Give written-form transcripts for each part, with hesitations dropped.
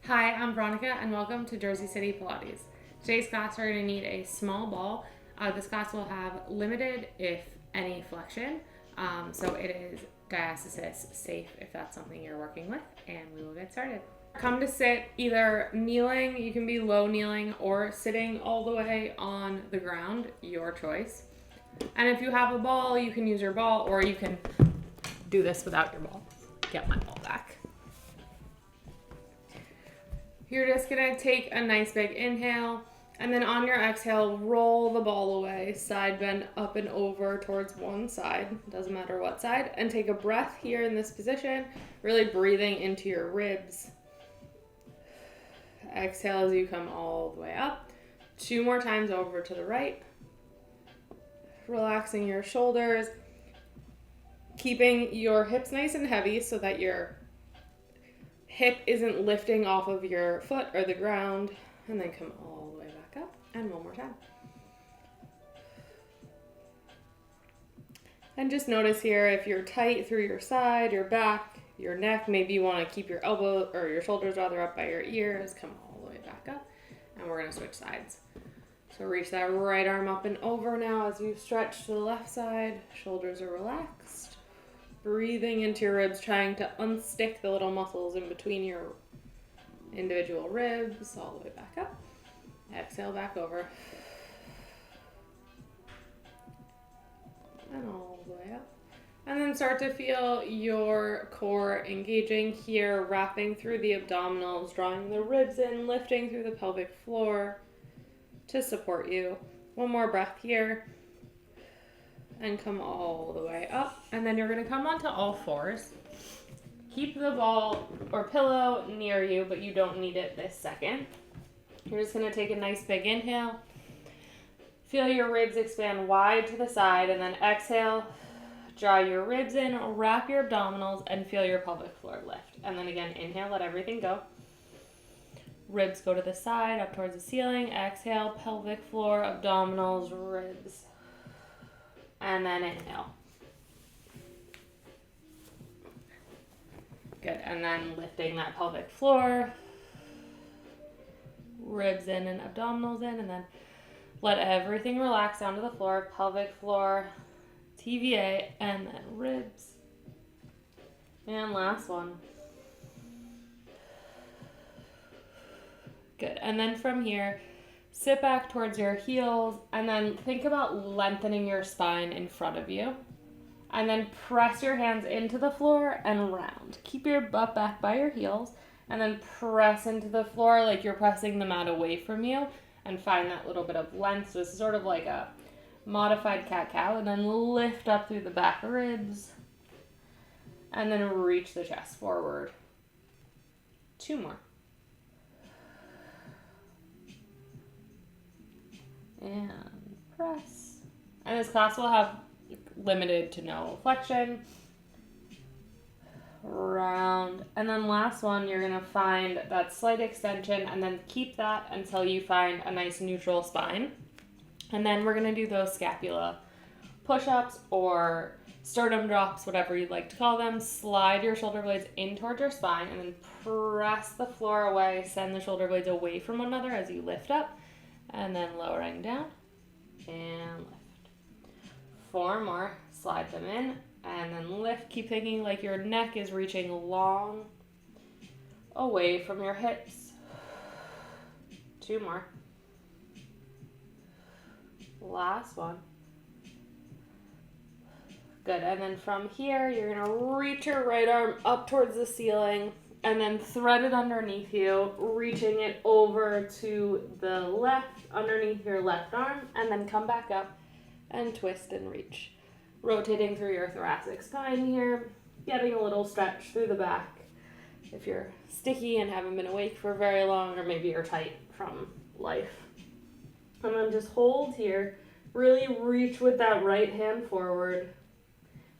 Hi, I'm Veronica and welcome to Jersey City Pilates. Today's class we're going to need a small ball. This class will have limited, if any, flexion. So it is diastasis safe if that's something you're working with, and we will get started. Come to sit either kneeling, you can be low kneeling, or sitting all the way on the ground, your choice. And if you have a ball, you can use your ball, or you can do this without your ball. Get my ball back. You're just going to take a nice big inhale, and then on your exhale, roll the ball away, side bend up and over towards one side, doesn't matter what side, and take a breath here in this position, really breathing into your ribs. Exhale as you come all the way up. 2 more times over to the right. Relaxing your shoulders, keeping your hips nice and heavy so that your hip isn't lifting off of your foot or the ground, and then come all the way back up, and one more time. And just notice here if you're tight through your side, your back, your neck, maybe you want to keep your elbow or your shoulders rather up by your ears, come all the way back up, and we're going to switch sides. So reach that right arm up and over now as you stretch to the left side, shoulders are relaxed. Breathing into your ribs, trying to unstick the little muscles in between your individual ribs, all the way back up. Exhale back over. And all the way up. And then start to feel your core engaging here, wrapping through the abdominals, drawing the ribs in, lifting through the pelvic floor to support you. One more breath here. And come all the way up. And then you're going to come onto all fours. Keep the ball or pillow near you, but you don't need it this second. You're just going to take a nice big inhale. Feel your ribs expand wide to the side, and then exhale. Draw your ribs in, wrap your abdominals, and feel your pelvic floor lift. And then again, inhale, let everything go. Ribs go to the side, up towards the ceiling. Exhale, pelvic floor, abdominals, ribs. And then inhale. Good, and then lifting that pelvic floor, ribs in and abdominals in, and then let everything relax down to the floor, pelvic floor, TVA, and then ribs. And last one. Good, and then from here, sit back towards your heels, and then think about lengthening your spine in front of you. And then press your hands into the floor and round. Keep your butt back by your heels, and then press into the floor like you're pressing the mat away from you, and find that little bit of length. So this is sort of like a modified cat-cow, and then lift up through the back ribs, and then reach the chest forward. 2 more. And press. And this class will have limited to no flexion. Round. And then last one, you're going to find that slight extension and then keep that until you find a nice neutral spine. And then we're going to do those scapula push-ups or sternum drops, whatever you'd like to call them. Slide your shoulder blades in towards your spine and then press the floor away. Send the shoulder blades away from one another as you lift up. And then lowering down and lift. 4 more, slide them in and then lift. Keep thinking like your neck is reaching long away from your hips. 2 more. Last one. Good, and then from here, you're gonna reach your right arm up towards the ceiling and then thread it underneath you, reaching it over to the left, underneath your left arm, and then come back up and twist and reach. Rotating through your thoracic spine here, getting a little stretch through the back. If you're sticky and haven't been awake for very long, or maybe you're tight from life. And then just hold here, really reach with that right hand forward.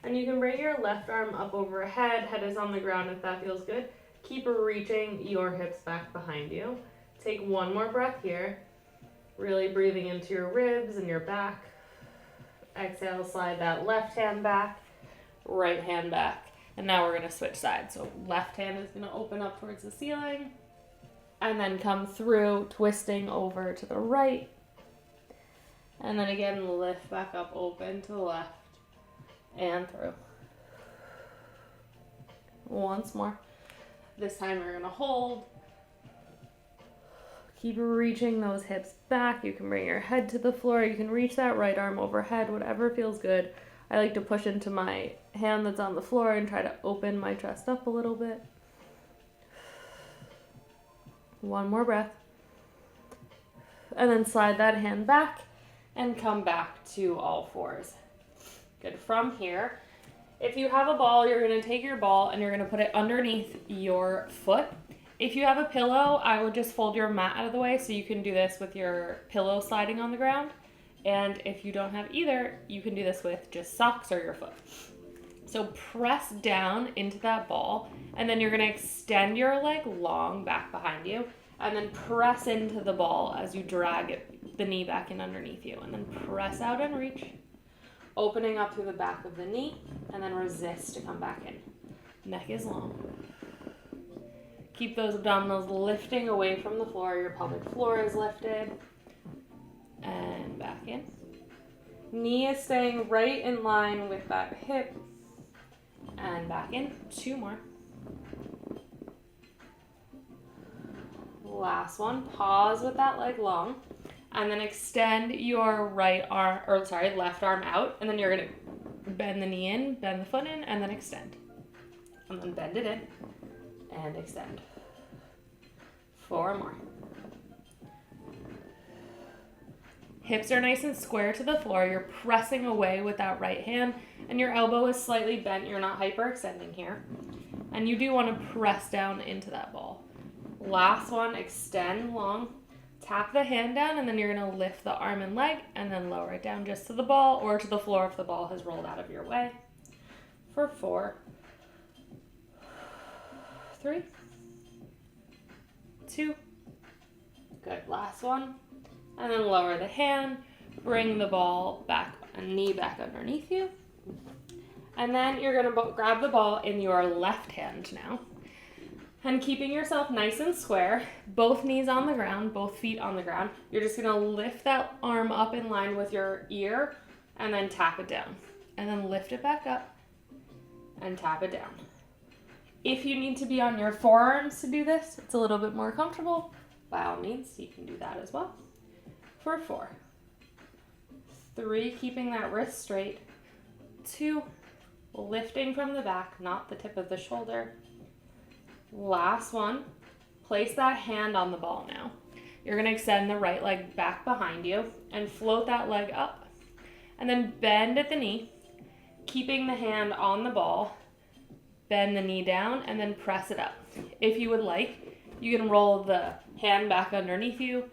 And you can bring your left arm up overhead, head is on the ground if that feels good. Keep reaching your hips back behind you. Take 1 more breath here. Really breathing into your ribs and your back. Exhale, slide that left hand back, right hand back. And now we're going to switch sides. So left hand is going to open up towards the ceiling. and then come through, twisting over to the right. And then again, lift back up, open to the left and through. Once more. This time you're gonna hold. Keep reaching those hips back. You can bring your head to the floor. You can reach that right arm overhead, whatever feels good. I like to push into my hand that's on the floor and try to open my chest up a little bit. One more breath. And then slide that hand back and come back to all fours. Good. From here, if you have a ball, you're going to take your ball and you're going to put it underneath your foot. If you have a pillow, I would just fold your mat out of the way so you can do this with your pillow sliding on the ground. And if you don't have either, you can do this with just socks or your foot. So press down into that ball, and then you're going to extend your leg long back behind you, and then press into the ball as you drag the knee back in underneath you, and then press out and reach, opening up through the back of the knee, and then resist to come back in. Neck is long. Keep those abdominals lifting away from the floor. Your pelvic floor is lifted. And back in. Knee is staying right in line with that hip. And back in. 2 more. Last one. Pause with that leg long. And then extend your left arm out. And then you're going to bend the knee in, bend the foot in, and then extend. And then bend it in. And extend. 4 more. Hips are nice and square to the floor. You're pressing away with that right hand, and your elbow is slightly bent. You're not hyperextending here. And you do want to press down into that ball. Last one, extend long. Tap the hand down, and then you're going to lift the arm and leg, and then lower it down just to the ball or to the floor if the ball has rolled out of your way. For 4, 3, 2, good. Last one. And then lower the hand, bring the ball back, a knee back underneath you. And then you're gonna grab the ball in your left hand now. And keeping yourself nice and square, both knees on the ground, both feet on the ground, you're just gonna lift that arm up in line with your ear and then tap it down. And then lift it back up and tap it down. If you need to be on your forearms to do this, it's a little bit more comfortable. By all means, you can do that as well. For 4, 3, keeping that wrist straight. 2, lifting from the back, not the tip of the shoulder. Last one, place that hand on the ball now. You're going to extend the right leg back behind you and float that leg up. And then bend at the knee, keeping the hand on the ball. Bend the knee down and then press it up. If you would like, you can roll the hand back underneath you.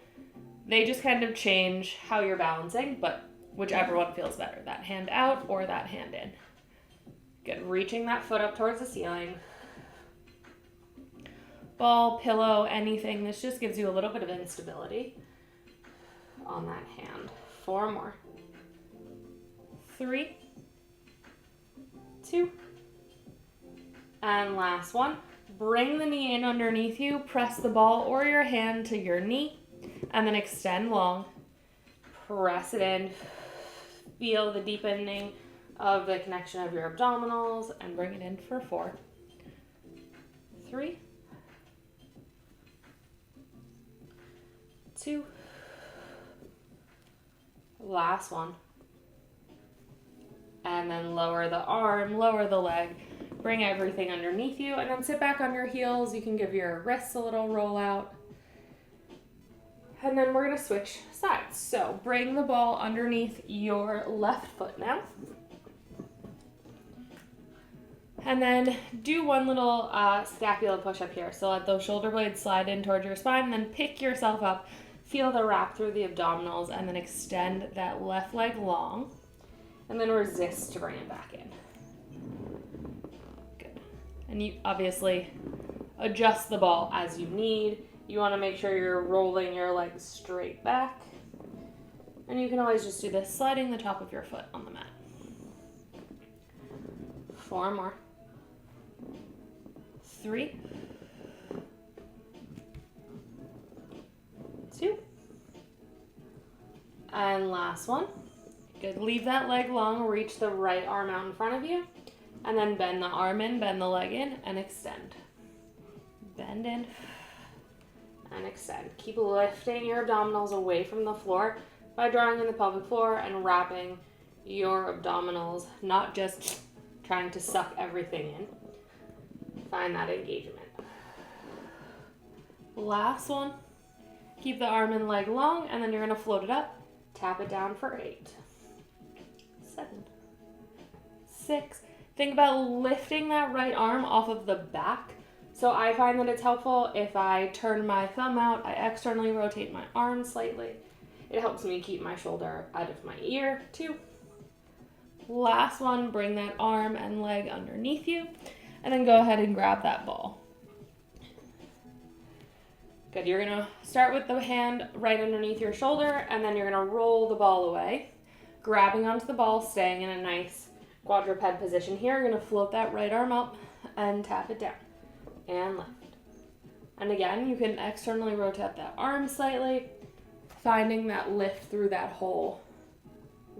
They just kind of change how you're balancing, but whichever one feels better, that hand out or that hand in. Good, reaching that foot up towards the ceiling. Ball, pillow, anything. This just gives you a little bit of instability on that hand. 4 more. 3, 2, and last one. Bring the knee in underneath you, press the ball or your hand to your knee, and then extend long. Press it in. Feel the deepening of the connection of your abdominals and bring it in for 4, 3, 2, last one. And then lower the arm, lower the leg, bring everything underneath you, and then sit back on your heels. You can give your wrists a little roll out. And then we're going to switch sides. So bring the ball underneath your left foot now. And then do one little scapula push-up here. So let those shoulder blades slide in towards your spine, and then pick yourself up. Feel the wrap through the abdominals, and then extend that left leg long. And then resist to bring it back in. Good. And you obviously adjust the ball as you need. You want to make sure you're rolling your legs straight back. And you can always just do this, sliding the top of your foot on the mat. 4 more. 3, And last one. Good. Leave that leg long, reach the right arm out in front of you, and then bend the arm in, bend the leg in, and extend. Bend in and extend. Keep lifting your abdominals away from the floor by drawing in the pelvic floor and wrapping your abdominals, not just trying to suck everything in. Find that engagement. Last one. Keep the arm and leg long, and then you're going to float it up. Tap it down for 8, 7, 6. Think about lifting that right arm off of the back. So I find that it's helpful if I turn my thumb out, I externally rotate my arm slightly. It helps me keep my shoulder out of my ear too. Last one, bring that arm and leg underneath you, and then go ahead and grab that ball. Good, you're gonna start with the hand right underneath your shoulder, and then you're gonna roll the ball away, grabbing onto the ball, staying in a nice quadruped position here. You're gonna float that right arm up and tap it down, and lift. And again, you can externally rotate that arm slightly, finding that lift through that whole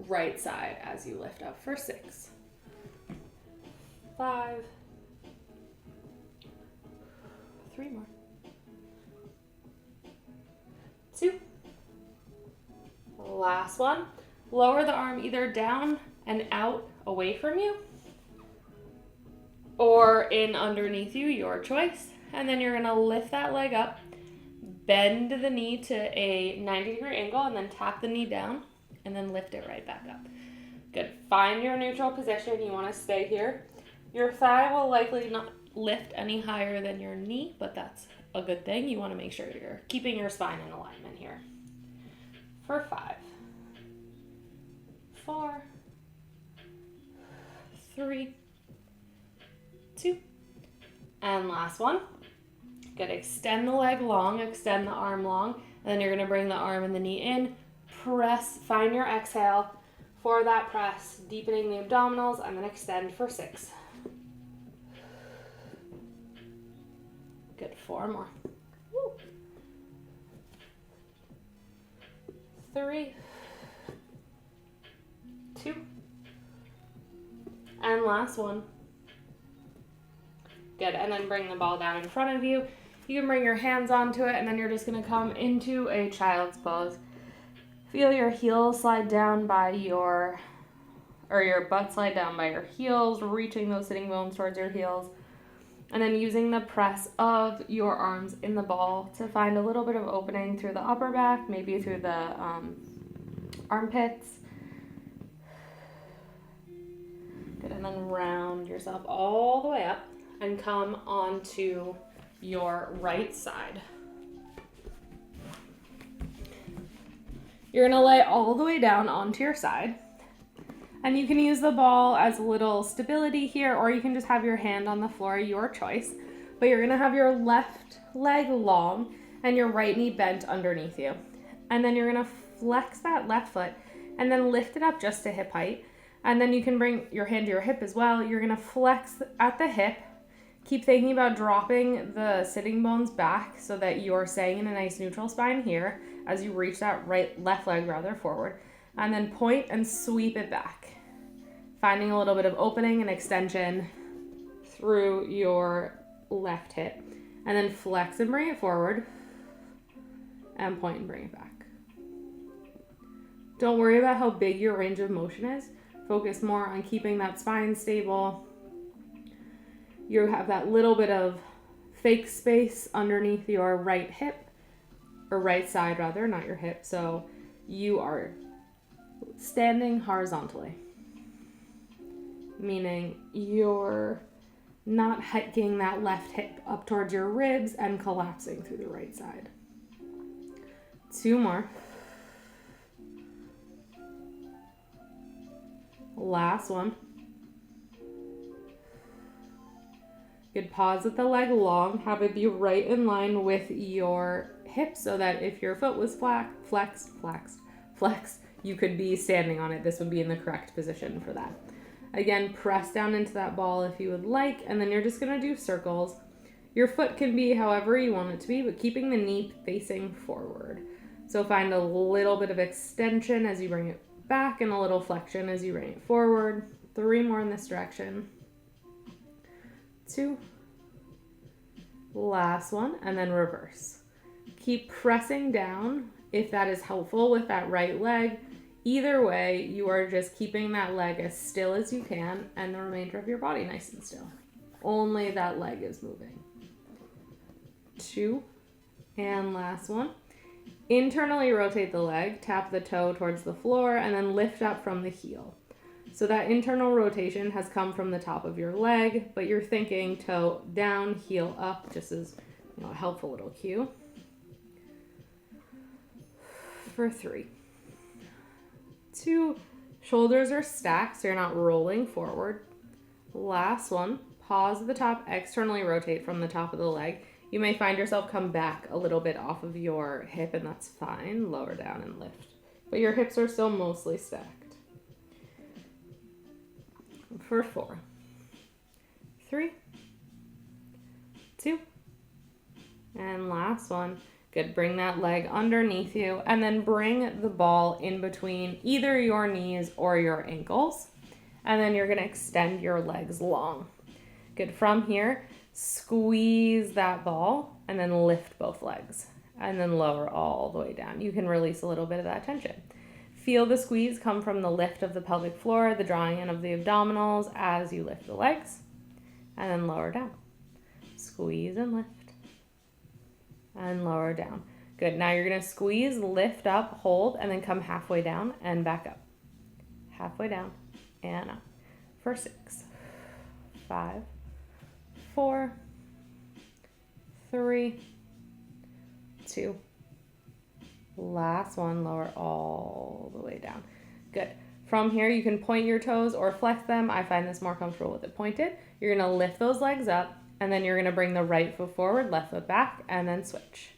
right side as you lift up for 6, 5, 3 more, 2, last one. Lower the arm either down and out away from you or in underneath you, your choice. And then you're gonna lift that leg up, bend the knee to a 90-degree angle, and then tap the knee down, and then lift it right back up. Good. Find your neutral position. You want to stay here. Your thigh will likely not lift any higher than your knee, but that's a good thing. You want to make sure you're keeping your spine in alignment here. For 5, 4, 3, 2, and last one. Good. Extend the leg long, extend the arm long, and then you're going to bring the arm and the knee in. Press, find your exhale for that press, deepening the abdominals, and then extend for 6. Good, 4 more. Woo. 3, 2, and last one. Good, and then bring the ball down in front of you. You can bring your hands onto it, and then you're just gonna come into a child's pose. Feel your heels slide down by your butt slide down by your heels, reaching those sitting bones towards your heels. And then using the press of your arms in the ball to find a little bit of opening through the upper back, maybe through the armpits. Good, and then round yourself all the way up and come onto your right side. You're gonna lay all the way down onto your side. And you can use the ball as a little stability here, or you can just have your hand on the floor, your choice. But you're gonna have your left leg long and your right knee bent underneath you. And then you're gonna flex that left foot and then lift it up just to hip height. And then you can bring your hand to your hip as well. You're gonna flex at the hip. Keep thinking about dropping the sitting bones back so that you're staying in a nice neutral spine here as you reach that left leg forward. And then point and sweep it back. Finding a little bit of opening and extension through your left hip. And then flex and bring it forward. And point and bring it back. Don't worry about how big your range of motion is. Focus more on keeping that spine stable. You have that little bit of fake space underneath your right hip, or right side rather, not your hip. So you are standing horizontally, meaning you're not hiking that left hip up towards your ribs and collapsing through the right side. 2 more. Last one. Good, pause with the leg long, have it be right in line with your hip so that if your foot was flexed, you could be standing on it. This would be in the correct position for that. Again, press down into that ball if you would like, and then you're just gonna do circles. Your foot can be however you want it to be, but keeping the knee facing forward. So find a little bit of extension as you bring it back and a little flexion as you bring it forward. 3 more in this direction. 2. Last one, and then reverse. Keep pressing down if that is helpful with that right leg. Either way, you are just keeping that leg as still as you can and the remainder of your body nice and still. Only that leg is moving. 2, and last one. Internally rotate the leg, tap the toe towards the floor, and then lift up from the heel. So that internal rotation has come from the top of your leg, but you're thinking toe down, heel up, just as a helpful little cue. For 3. 2, shoulders are stacked, so you're not rolling forward. Last one, pause at the top, externally rotate from the top of the leg. You may find yourself come back a little bit off of your hip, and that's fine. Lower down and lift. But your hips are still mostly stacked. For 4. 3. 2. And last one. Good. Bring that leg underneath you, and then bring the ball in between either your knees or your ankles. And then you're going to extend your legs long. Good. From here, squeeze that ball and then lift both legs and then lower all the way down. You can release a little bit of that tension. Feel the squeeze come from the lift of the pelvic floor, the drawing in of the abdominals as you lift the legs, and then lower down. Squeeze and lift and lower down. Good. Now you're going to squeeze, lift up, hold, and then come halfway down and back up. Halfway down and up. For 6, 5, 4, 3, 2. Last one, lower all the way down. Good. From here, you can point your toes or flex them. I find this more comfortable with it pointed. You're going to lift those legs up, and then you're going to bring the right foot forward, left foot back, and then switch.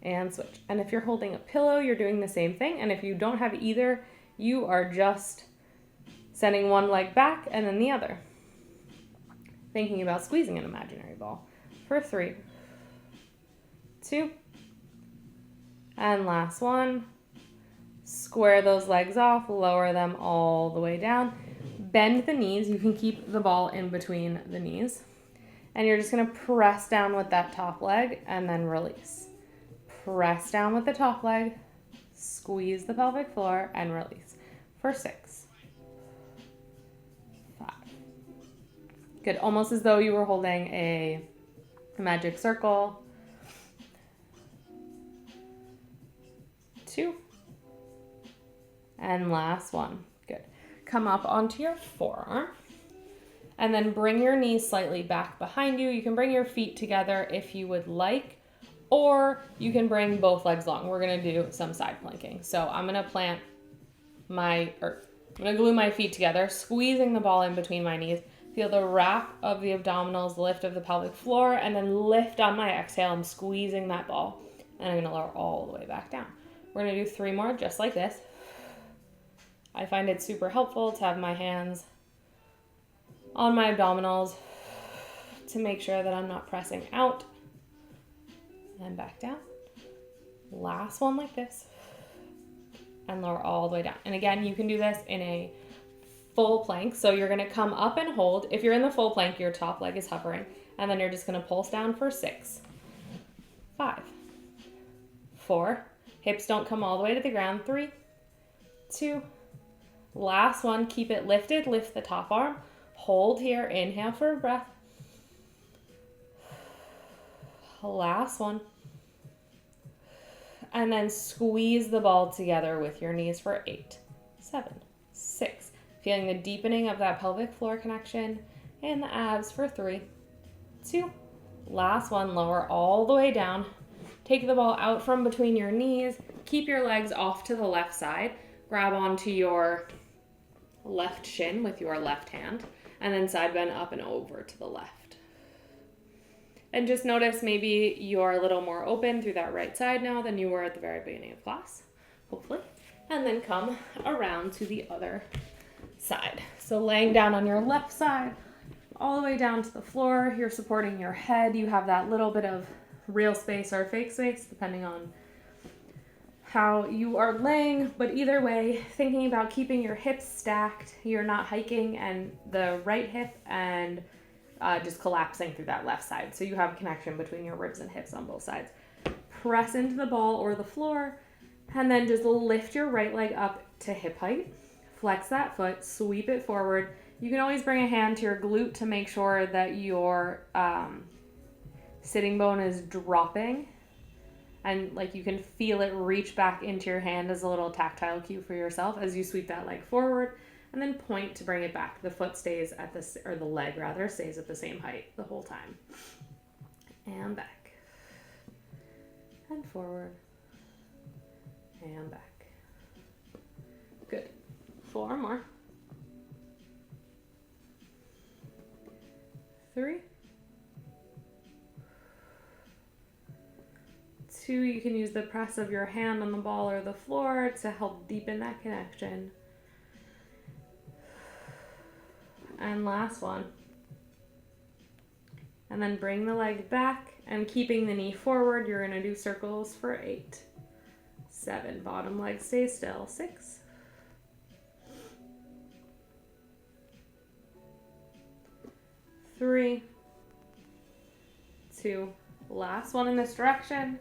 And switch. And if you're holding a pillow, you're doing the same thing. And if you don't have either, you are just sending one leg back and then the other. Thinking about squeezing an imaginary ball. For 3, 2, and last one. Square those legs off, lower them all the way down. Bend the knees. You can keep the ball in between the knees. And you're just going to press down with that top leg and then release. Press down with the top leg, squeeze the pelvic floor, and release. For 6, 5. Good. Almost as though you were holding a magic circle. 2. And last one. Good. Come up onto your forearm. And then bring your knees slightly back behind you. You can bring your feet together if you would like, or you can bring both legs long. We're going to do some side planking. So I'm going to glue my feet together, squeezing the ball in between my knees. Feel the wrap of the abdominals, lift of the pelvic floor, and then lift on my exhale. I'm squeezing that ball, and I'm going to lower all the way back down. We're going to do 3 more just like this. I find it super helpful to have my hands on my abdominals to make sure that I'm not pressing out. And back down. Last one like this. And lower all the way down. And again, you can do this in a full plank. So you're going to come up and hold. If you're in the full plank, your top leg is hovering. And then you're just going to pulse down for 6, 5, 4. Hips don't come all the way to the ground. 3, 2. Last one. Keep it lifted. Lift the top arm. Hold here. Inhale for a breath. Last one. And then squeeze the ball together with your knees for 8, 7, 6. Feeling the deepening of that pelvic floor connection and the abs for 3, 2. Last one. Lower all the way down. Take the ball out from between your knees. Keep your legs off to the left side. Grab onto your left shin with your left hand. And then side bend up and over to the left. And just notice maybe you're a little more open through that right side now than you were at the very beginning of class, hopefully. And then come around to the other side. So laying down on your left side, all the way down to the floor, you're supporting your head. You have that little bit of real space or fake space, depending on how you are laying, but either way, thinking about keeping your hips stacked. You're not hiking and the right hip and just collapsing through that left side. So you have a connection between your ribs and hips on both sides. Press into the ball or the floor, and then just lift your right leg up to hip height. Flex that foot, sweep it forward. You can always bring a hand to your glute to make sure that your sitting bone is dropping, and like you can feel it reach back into your hand as a little tactile cue for yourself as you sweep that leg forward, and then point to bring it back. The foot stays at the leg rather stays at the same height the whole time. And back. And forward. And back. Good. 4 more. 3. 2, you can use the press of your hand on the ball or the floor to help deepen that connection. And last one. And then bring the leg back and keeping the knee forward, you're going to do circles for 8. 7, bottom leg stays still. 6. 3. 2. Last one in this direction.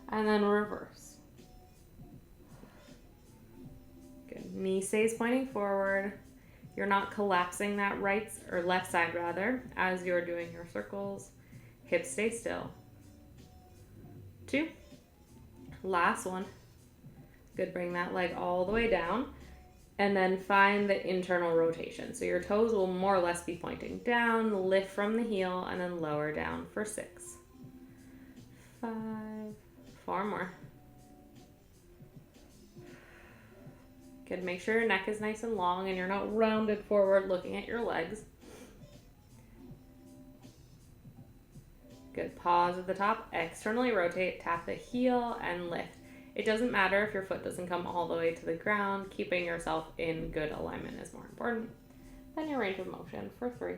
And then reverse. Good. Knee stays pointing forward. You're not collapsing that right or left side rather as you're doing your circles. Hips stay still. 2. Last one. Good. Bring that leg all the way down. And then find the internal rotation. So your toes will more or less be pointing down. Lift from the heel and then lower down for 6. 5. 4 more. Good. Make sure your neck is nice and long and you're not rounded forward looking at your legs. Good. Pause at the top. Externally rotate. Tap the heel and lift. It doesn't matter if your foot doesn't come all the way to the ground. Keeping yourself in good alignment is more important than your range of motion for 3.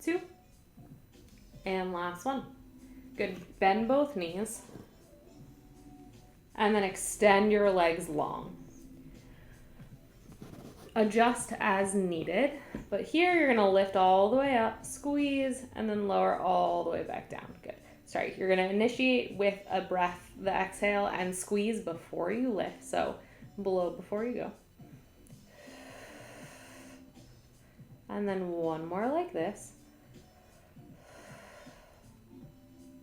2. And last one. Good. Bend both knees. And then extend your legs long. Adjust as needed. But here you're going to lift all the way up, squeeze, and then lower all the way back down. Good. Sorry, you're going to initiate with a breath, the exhale, and squeeze before you lift. So blow before you go. And then one more like this.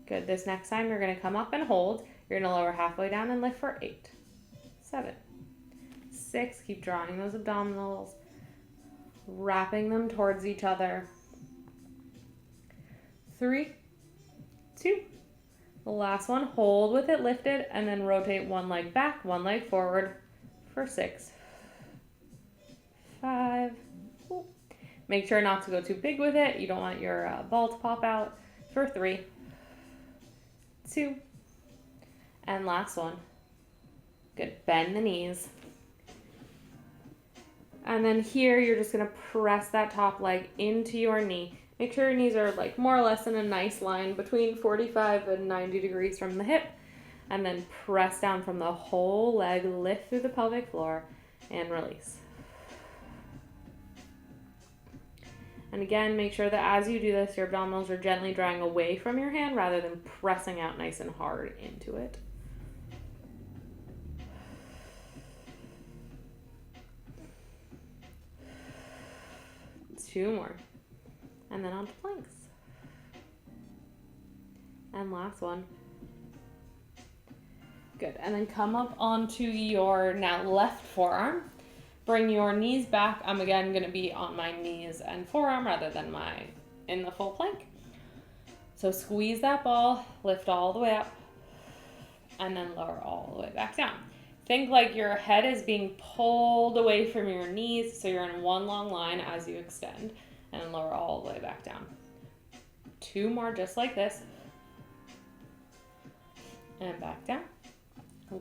Good. This next time you're going to come up and hold. You're going to lower halfway down and lift for 8, 7, 6. Keep drawing those abdominals, wrapping them towards each other. 3, 2. The last one, hold with it lifted and then rotate one leg back, one leg forward for 6, 5. Make sure not to go too big with it. You don't want your ball to pop out for 3, 2. And last one. Good. Bend the knees. And then here you're just going to press that top leg into your knee. Make sure your knees are like more or less in a nice line between 45 and 90 degrees from the hip. And then press down from the whole leg, lift through the pelvic floor, and release. And again, make sure that as you do this, your abdominals are gently drawing away from your hand rather than pressing out nice and hard into it. Two more. And then onto planks. And last one. Good. And then come up onto your now left forearm. Bring your knees back. I'm again going to be on my knees and forearm rather than in the full plank. So squeeze that ball, lift all the way up, and then lower all the way back down. Think like your head is being pulled away from your knees, so you're in one long line as you extend, and then lower all the way back down. 2 more just like this. And back down.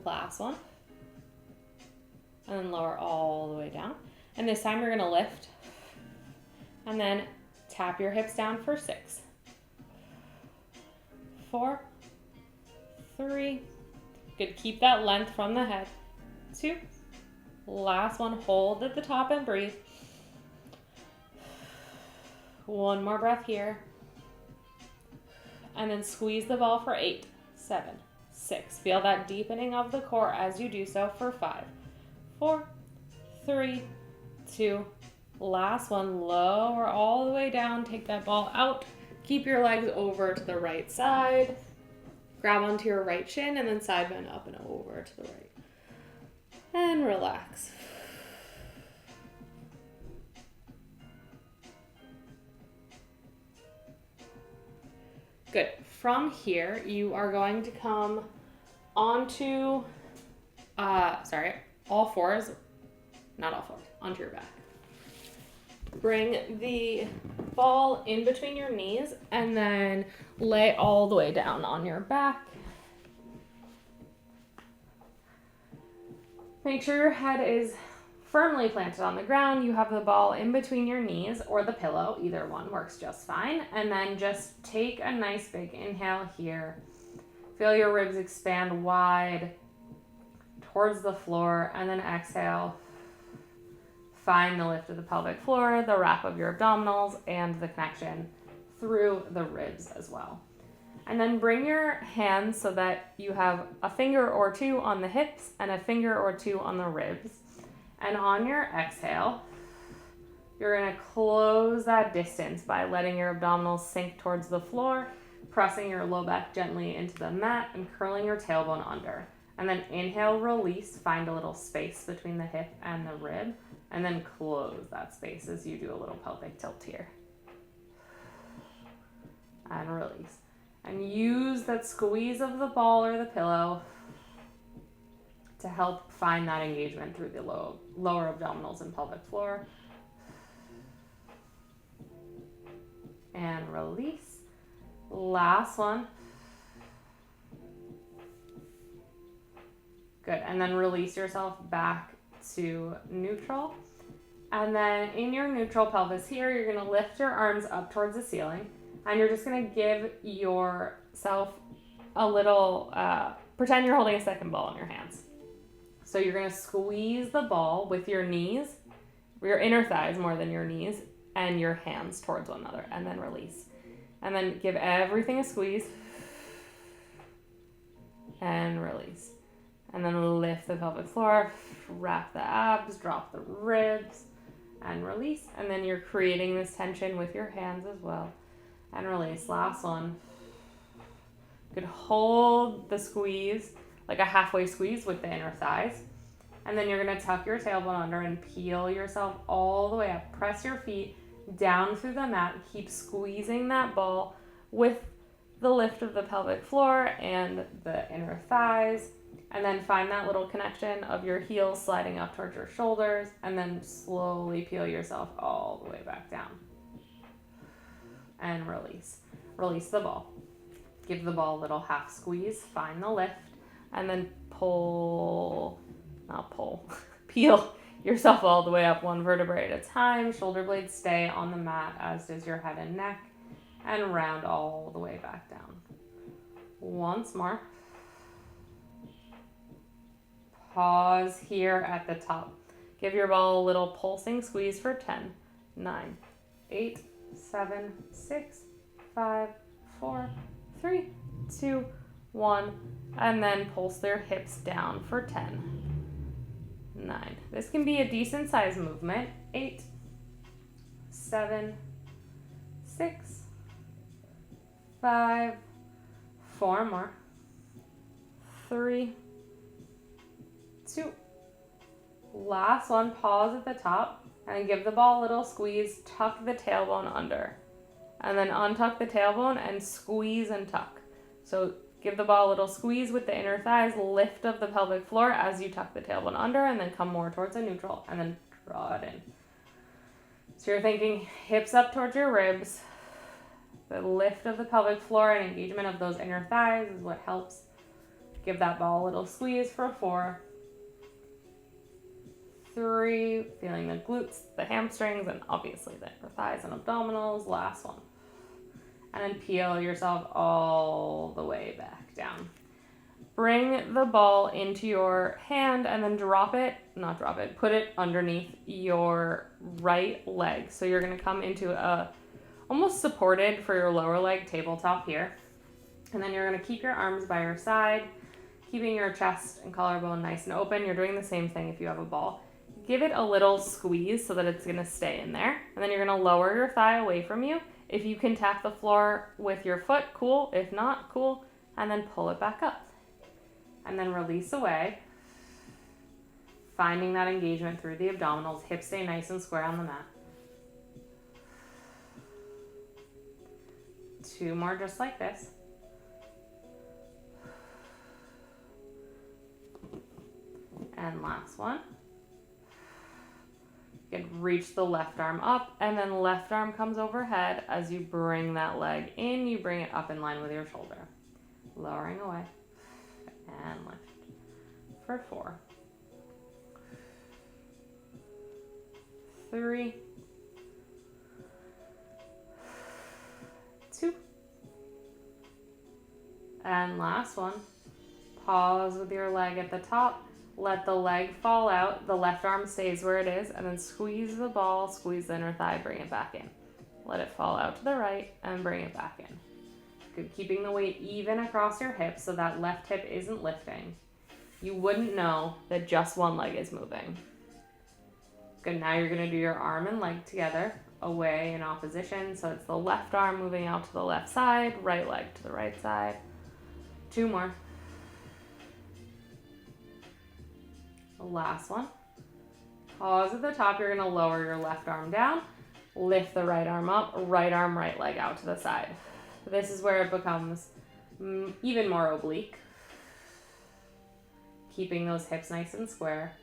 Last one. And then lower all the way down. And this time you're going to lift. And then tap your hips down for 6, 4, 3, Good, keep that length from the head. 2. Last one, hold at the top and breathe. 1 more breath here. And then squeeze the ball for 8, 7, 6. Feel that deepening of the core as you do so for 5, 4, 3, 2. Last one, lower all the way down. Take that ball out. Keep your legs over to the right side. Grab onto your right shin and then side bend up and over to the right. And relax. Good. From here, you are going to come onto, all fours, not all fours, onto your back. Bring the ball in between your knees and then lay all the way down on your back. Make sure your head is firmly planted on the ground. You have the ball in between your knees or the pillow. Either one works just fine. And then just take a nice big inhale here. Feel your ribs expand wide towards the floor, and then exhale. Find the lift of the pelvic floor, the wrap of your abdominals, and the connection through the ribs as well. And then bring your hands so that you have a finger or two on the hips and a finger or two on the ribs. And on your exhale, you're going to close that distance by letting your abdominals sink towards the floor, pressing your low back gently into the mat, and curling your tailbone under. And then inhale, release, find a little space between the hip and the rib, and then close that space as you do a little pelvic tilt here. And release. And use that squeeze of the ball or the pillow to help find that engagement through the lower abdominals and pelvic floor. And release. Last one. Good. And then release yourself back to neutral. And then in your neutral pelvis here, you're going to lift your arms up towards the ceiling. And you're just going to give yourself a little, pretend you're holding a second ball in your hands. So you're going to squeeze the ball with your knees, your inner thighs more than your knees, and your hands towards one another, and then release. And then give everything a squeeze, and release. And then lift the pelvic floor, wrap the abs, drop the ribs, and release. And then you're creating this tension with your hands as well. And release. Last one. You could hold the squeeze, like a halfway squeeze with the inner thighs. And then you're going to tuck your tailbone under and peel yourself all the way up. Press your feet down through the mat. Keep squeezing that ball with the lift of the pelvic floor and the inner thighs. And then find that little connection of your heels sliding up towards your shoulders. And then slowly peel yourself all the way back down. And release. Release the ball. Give the ball a little half squeeze. Find the lift. And then peel yourself all the way up, one vertebrae at a time. Shoulder blades stay on the mat, as does your head and neck. And round all the way back down. Once more. Pause here at the top. Give your ball a little pulsing squeeze for 10, 9, 8, 7, 6, 5, 4, 3, 2, 1. And then pulse their hips down for 10, 9. This can be a decent size movement. 8, 7, 6, 5, 4 more, 3, 2. Last one, pause at the top and give the ball a little squeeze, tuck the tailbone under. And then untuck the tailbone and squeeze and tuck. So give the ball a little squeeze with the inner thighs, lift of the pelvic floor as you tuck the tailbone under, and then come more towards a neutral and then draw it in. So you're thinking hips up towards your ribs. The lift of the pelvic floor and engagement of those inner thighs is what helps. Give that ball a little squeeze for 4, 3, feeling the glutes, the hamstrings, and obviously the inner thighs and abdominals. Last one. And then peel yourself all the way back down. Bring the ball into your hand and then put it underneath your right leg. So you're gonna come into a almost supported for your lower leg tabletop here. And then you're gonna keep your arms by your side, keeping your chest and collarbone nice and open. You're doing the same thing if you have a ball. Give it a little squeeze so that it's gonna stay in there. And then you're gonna lower your thigh away from you. If you can tap the floor with your foot, cool. If not, cool. And then pull it back up. And then release away. Finding that engagement through the abdominals. Hips stay nice and square on the mat. 2 more just like this. And last one. You can reach the left arm up, and then left arm comes overhead. As you bring that leg in, you bring it up in line with your shoulder. Lowering away. And lift. For 4. 3. 2. And last one. Pause with your leg at the top. Let the leg fall out. The left arm stays where it is. And then squeeze the ball, squeeze the inner thigh, bring it back in. Let it fall out to the right and bring it back in. Good. Keeping the weight even across your hips so that left hip isn't lifting. You wouldn't know that just one leg is moving. Good. Now you're going to do your arm and leg together, away in opposition. So it's the left arm moving out to the left side, right leg to the right side. 2 more. The last one. Pause at the top. You're going to lower your left arm down. Lift the right arm up. Right arm, right leg out to the side. This is where it becomes even more oblique. Keeping those hips nice and square.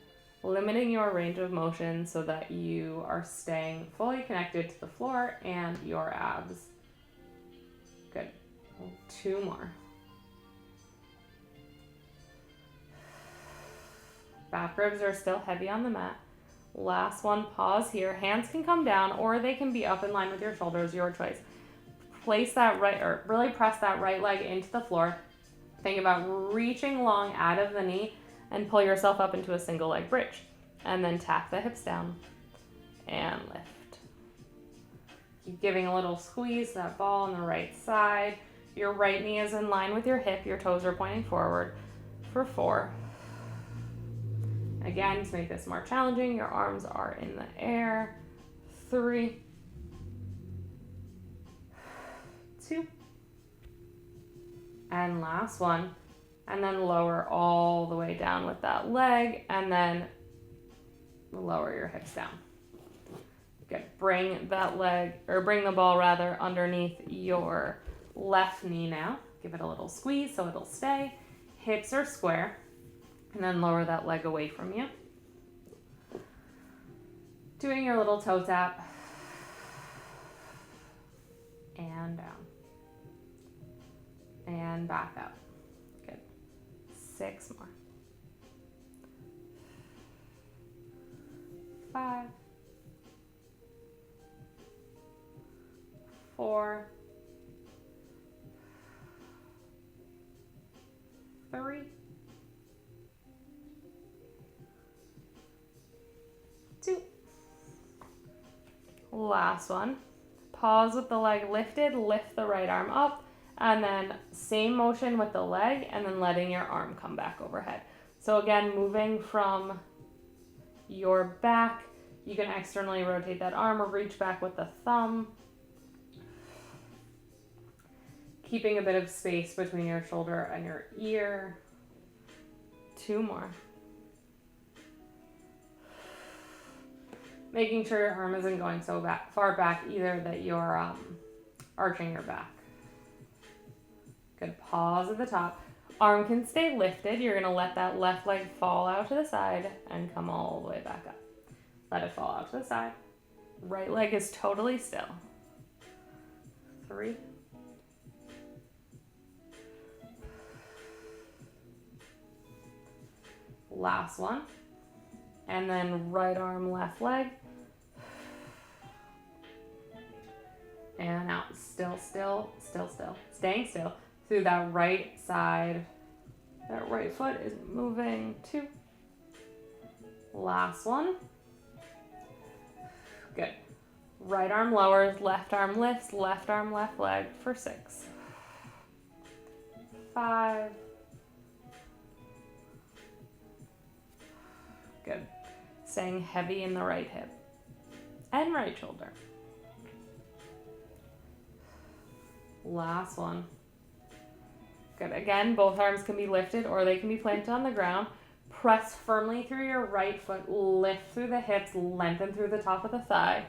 Limiting your range of motion so that you are staying fully connected to the floor and your abs. Good. 2 more. Back ribs are still heavy on the mat. Last one, pause here. Hands can come down or they can be up in line with your shoulders, your choice. Place that right, or really press that right leg into the floor. Think about reaching long out of the knee and pull yourself up into a single leg bridge. And then tap the hips down and lift. Keep giving a little squeeze, that ball on the right side. Your right knee is in line with your hip. Your toes are pointing forward for 4. Again, to make this more challenging, your arms are in the air. 3, 2, and last one. And then lower all the way down with that leg, and then lower your hips down. Good. Bring that leg, or bring the ball rather, underneath your left knee now. Give it a little squeeze so it'll stay. Hips are square. And then lower that leg away from you. Doing your little toe tap. And down. And back up. Good. 6 more. 5. 4. 3. 2. Last one. Pause with the leg lifted, lift the right arm up, and then same motion with the leg, and then letting your arm come back overhead. So again, moving from your back, you can externally rotate that arm or reach back with the thumb. Keeping a bit of space between your shoulder and your ear. 2 more. Making sure your arm isn't going so far back either that you're arching your back. Good. Pause at the top. Arm can stay lifted. You're going to let that left leg fall out to the side and come all the way back up. Let it fall out to the side. Right leg is totally still. 3. 2. Last one. And then right arm, left leg. And out. Still. Staying still. Through that right side That right foot is moving. 2. Last one. Good. Right arm lowers, left arm lifts, left arm, left leg for 6. 5. Good. Staying heavy in the right hip and right shoulder. Last one. Good. Again, both arms can be lifted or they can be planted on the ground. Press firmly through your right foot, lift through the hips, lengthen through the top of the thigh,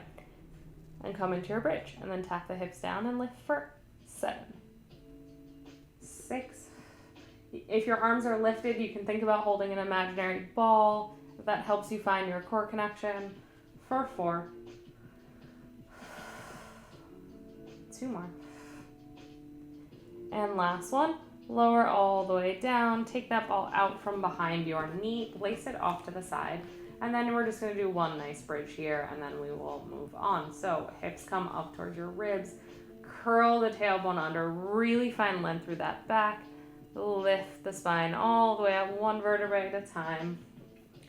and come into your bridge. And then tap the hips down and lift for 7, 6. If your arms are lifted, you can think about holding an imaginary ball. That helps you find your core connection for 4. 2 more. And last one. Lower all the way down. Take that ball out from behind your knee. Place it off to the side. And then we're just going to do one nice bridge here, and then we will move on. So hips come up towards your ribs. Curl the tailbone under. Really find length through that back. Lift the spine all the way up, one vertebrae at a time.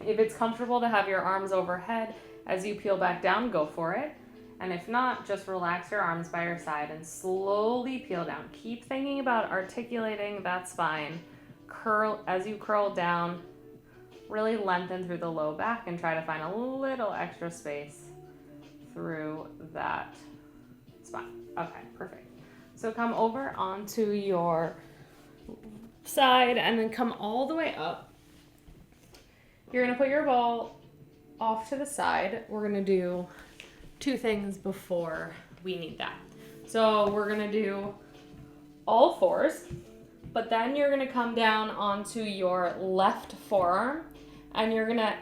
If it's comfortable to have your arms overhead as you peel back down, go for it. And if not, just relax your arms by your side and slowly peel down. Keep thinking about articulating that spine. Curl as you curl down. Really lengthen through the low back and try to find a little extra space through that spine. Okay, perfect. So come over onto your side and then come all the way up. You're going to put your ball off to the side. We're going to do 2 things before we need that. So we're going to do all 4s, but then you're going to come down onto your left forearm and you're going to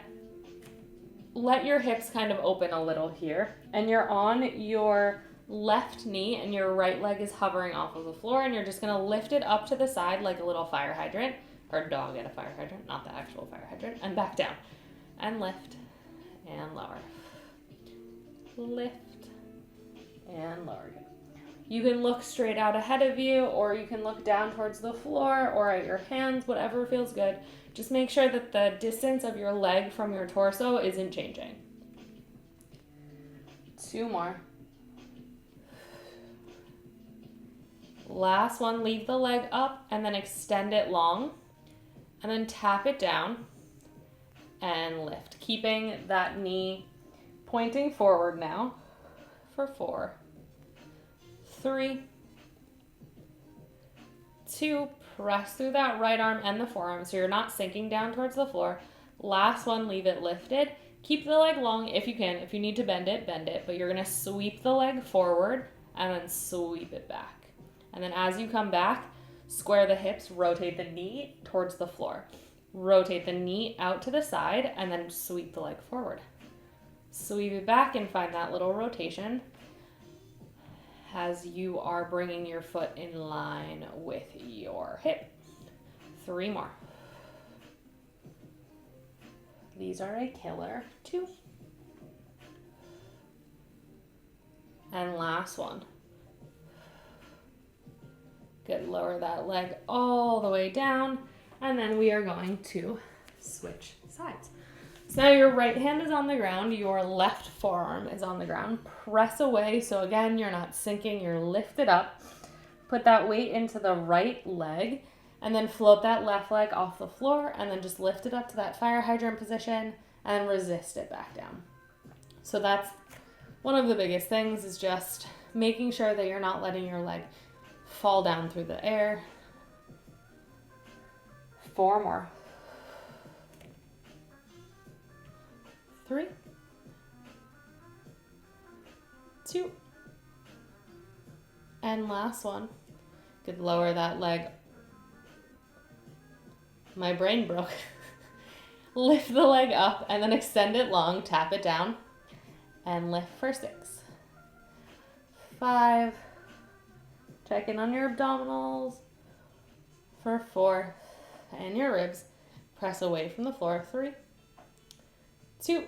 let your hips kind of open a little here, and you're on your left knee and your right leg is hovering off of the floor, and you're just going to lift it up to the side like a little fire hydrant, or dog at a fire hydrant, not the actual fire hydrant, and back down. And lift and lower. Lift and lower. You can look straight out ahead of you, or you can look down towards the floor or at your hands, whatever feels good. Just make sure that the distance of your leg from your torso isn't changing. 2 more. Last one, leave the leg up and then extend it long, and then tap it down and lift, keeping that knee pointing forward now for 4, 3, 2, press through that right arm and the forearm so you're not sinking down towards the floor. Last one, leave it lifted. Keep the leg long if you can. If you need to bend it, but you're going to sweep the leg forward and then sweep it back. And then as you come back, square the hips, rotate the knee towards the floor. Rotate the knee out to the side and then sweep the leg forward. Sweep it back and find that little rotation as you are bringing your foot in line with your hip. 3 more. These are a killer. 2. And last one. Good, lower that leg all the way down, and then we are going to switch sides. So now your right hand is on the ground, your left forearm is on the ground. Press away, so again, you're not sinking, you're lifted up. Put that weight into the right leg, and then float that left leg off the floor, and then just lift it up to that fire hydrant position, and resist it back down. So that's one of the biggest things, is just making sure that you're not letting your leg fall down through the air. 4 more. 3, 2, and last one. Good, lower that leg. My brain broke. Lift the leg up and then extend it long, tap it down, and lift for 6, 5, check in on your abdominals for 4, and your ribs. Press away from the floor. 3, 2,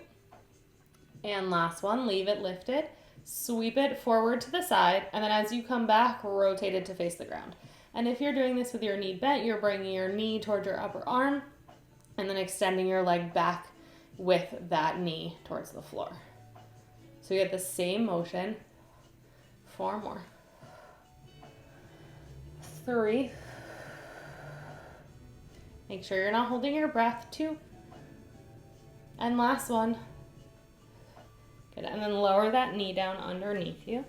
and last one, leave it lifted. Sweep it forward to the side, and then as you come back, rotate it to face the ground. And if you're doing this with your knee bent, you're bringing your knee towards your upper arm and then extending your leg back with that knee towards the floor. So you get the same motion. 4 more. 3. Make sure you're not holding your breath. 2. And last one. Good. And then lower that knee down underneath you.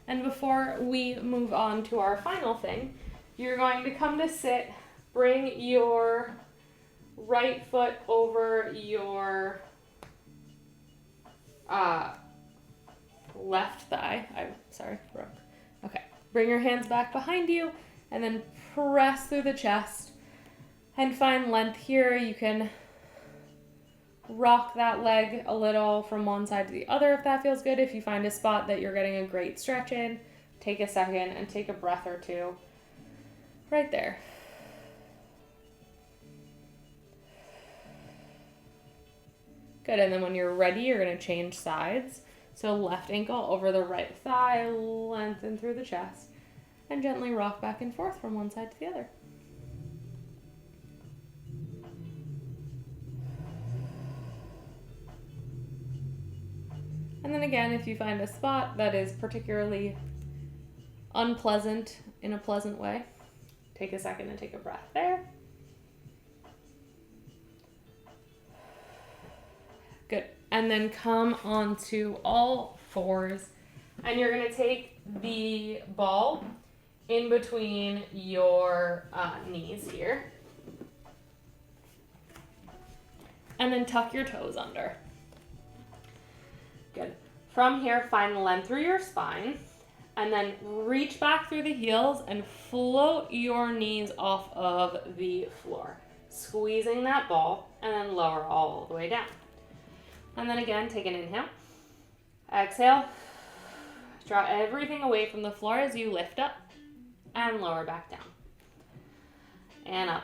And before we move on to our final thing, you're going to come to sit, bring your right foot over your left thigh. Brooke. Okay. Bring your hands back behind you and then press through the chest and find length here. You can rock that leg a little from one side to the other if that feels good. If you find a spot that you're getting a great stretch in, take a second and take a breath or two right there. Good, and then when you're ready, you're going to change sides. So left ankle over the right thigh, lengthen through the chest, and gently rock back and forth from one side to the other. And then again, if you find a spot that is particularly unpleasant in a pleasant way, take a second and take a breath there. Good. And then come onto all fours, and you're going to take the ball in between your knees here. And then tuck your toes under. Good. From here, find length through your spine, and then reach back through the heels and float your knees off of the floor, squeezing that ball, and then lower all the way down. And then again, take an inhale. Exhale. Draw everything away from the floor as you lift up and lower back down. And up.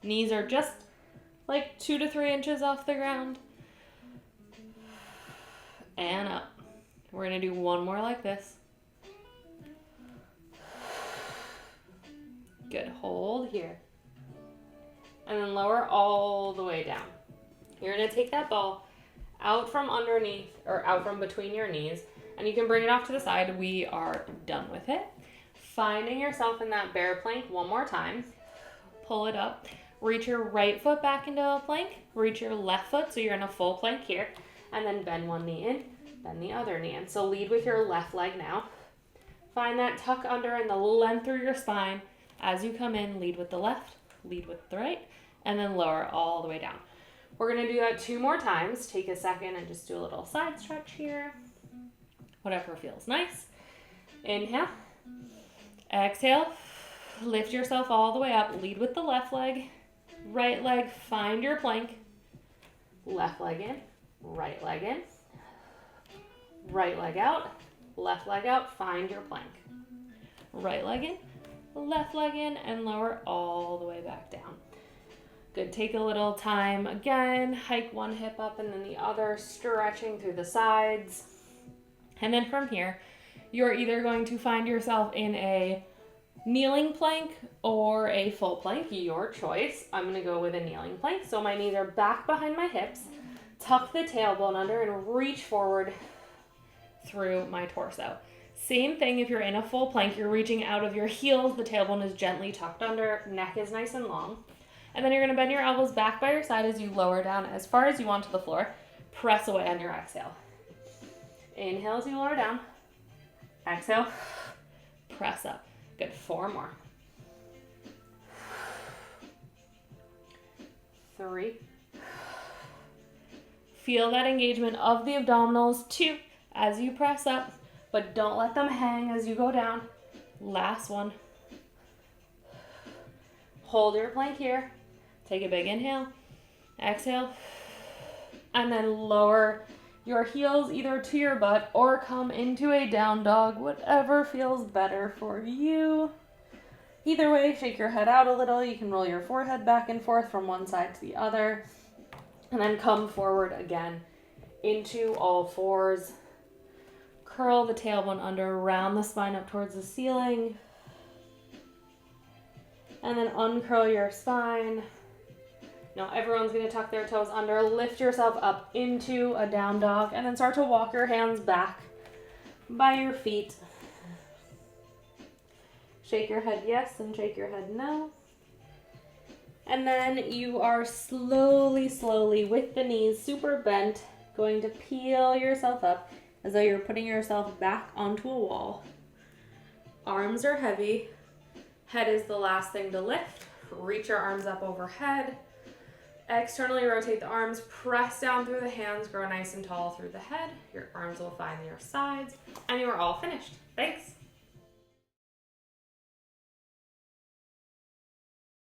Knees are just like 2 to 3 inches off the ground. And up. We're going to do one more like this. Good. Hold here. And then lower all the way down. You're going to take that ball out from underneath, or out from between your knees, and you can bring it off to the side. We are done with it. Finding yourself in that bear plank one more time. Pull it up. Reach your right foot back into a plank. Reach your left foot so you're in a full plank here. And then bend one knee in, bend the other knee in. So lead with your left leg now. Find that tuck under and the length through your spine. As you come in, lead with the left, lead with the right, and then lower all the way down. We're going to do that 2 more times. Take a second and just do a little side stretch here. Whatever feels nice. Inhale. Exhale. Lift yourself all the way up. Lead with the left leg. Right leg, find your plank. Left leg in. Right leg in. Right leg out. Left leg out. Find your plank. Right leg in. Left leg in. And lower all the way back down. Good. Take a little time again. Hike one hip up and then the other, stretching through the sides. And then from here, you're either going to find yourself in a kneeling plank or a full plank, your choice. I'm going to go with a kneeling plank. So my knees are back behind my hips. Tuck the tailbone under and reach forward through my torso. Same thing if you're in a full plank, you're reaching out of your heels. The tailbone is gently tucked under. Neck is nice and long. And then you're going to bend your elbows back by your side as you lower down as far as you want to the floor. Press away on your exhale. Inhale as you lower down. Exhale. Press up. Good. 4 more. 3. Feel that engagement of the abdominals. 2. As you press up, but don't let them hang as you go down. Last one. Hold your plank here. Take a big inhale. Exhale. And then lower your heels either to your butt or come into a down dog, whatever feels better for you. Either way, shake your head out a little. You can roll your forehead back and forth from one side to the other. And then come forward again into all fours. curl the tailbone under, round the spine up towards the ceiling. And then uncurl your spine. Now everyone's going to tuck their toes under, lift yourself up into a down dog, and then start to walk your hands back by your feet. Shake your head yes and shake your head no. And then you are slowly, with the knees super bent, going to peel yourself up as though you're putting yourself back onto a wall. Arms are heavy. Head is the last thing to lift. Reach your arms up overhead. Externally rotate the arms, press down through the hands, grow nice and tall through the head. Your arms will find your sides, and you are all finished. Thanks.